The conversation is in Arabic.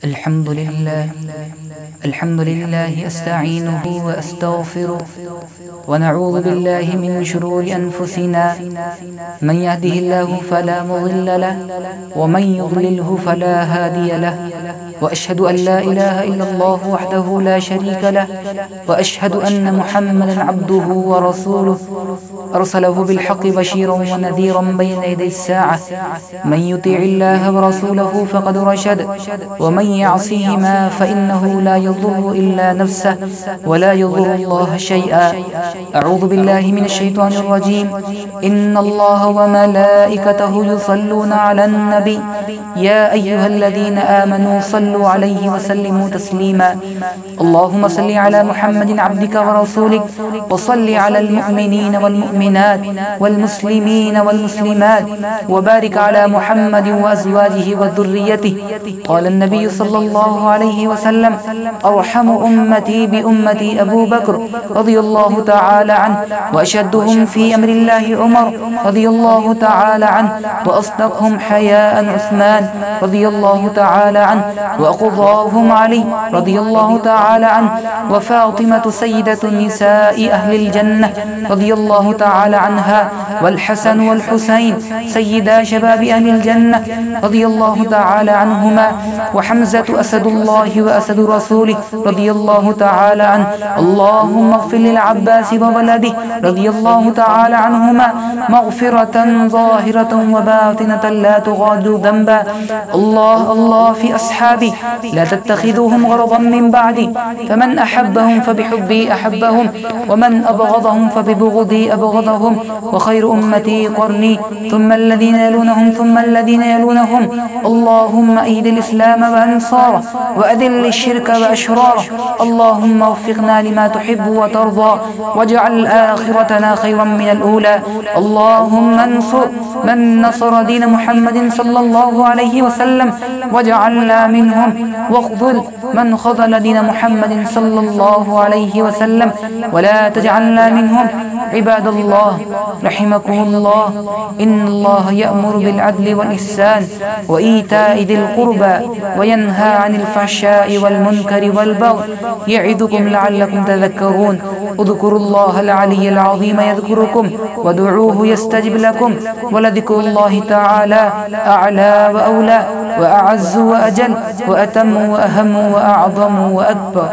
الحمد لله أستعينه وأستغفره ونعوذ بالله من شرور أنفسنا. من يهده الله فلا مضل له ومن يضلله فلا هادي له، وأشهد أن لا إله إلا الله وحده لا شريك له، وأشهد أن محمدا عبده ورسوله أرسله بالحق بشيرا ونذيرا بين يدي الساعة. من يطيع الله ورسوله فقد رشد، ومن يعصيهما فإنه لا يضر إلا نفسه ولا يضر الله شيئا. أعوذ بالله من الشيطان الرجيم. إن الله وملائكته يصلون على النبي يا أيها الذين آمنوا صلوا عليه وسلموا تسليما. اللهم صل على محمد عبدك ورسولك، وصل على المؤمنين والمؤمنات والمسلمين والمسلمات، وبارك على محمد وأزواجه وذريته. قال النبي صلى الله عليه وسلم: أرحم أمتي بأمتي أبو بكر رضي الله تعالى عنه، وأشدهم في أمر الله عمر رضي الله تعالى عنه، وأصدقهم حياء عثمان رضي الله تعالى عنه، وأقضاهم علي رضي الله تعالى عنه، وفاطمة سيدة نساء أهل الجنة رضي الله تعالى عنها، والحسن والحسين سيدا شباب أهل الجنة رضي الله تعالى عنهما، وحمزة أسد الله وأسد رسوله رضي الله تعالى عنه. اللهم اغفر للعباس وولده رضي الله تعالى عنهما مغفرة ظاهرة وباطنة لا تغادر ذنبا. الله في أصحابي لا تتخذوهم غرضا من بعدي، فمن أحبهم فبحبي أحبهم، ومن أبغضهم فببغضي أبغضهم. وخير أمتي قرني، ثم الذين يلونهم ثم الذين يلونهم. اللهم أيد الإسلام وأنصاره، وأذل الشرك وأشراره. اللهم وفقنا لما تحب وترضى، واجعل آخرتنا خيرا من الأولى. اللهم انصر من نصر دين محمد صلى الله عليه وسلم واجعلنا منهم، واخذل من خذل دين محمد صلى الله عليه وسلم ولا تجعلنا منهم. عباد الله رحمكم الله، إن الله يأمر بالعدل والإحسان وإيتاء ذي القربى وينهى عن الفحشاء والمنكر والبغي، يعظكم لعلكم تذكرون. اذكروا الله العلي العظيم يذكركم، ودعوه يستجب لكم، ولذكر الله تعالى أعلى وأولى وأعز وأجل وأتم وأهم وأعظم وأكبر.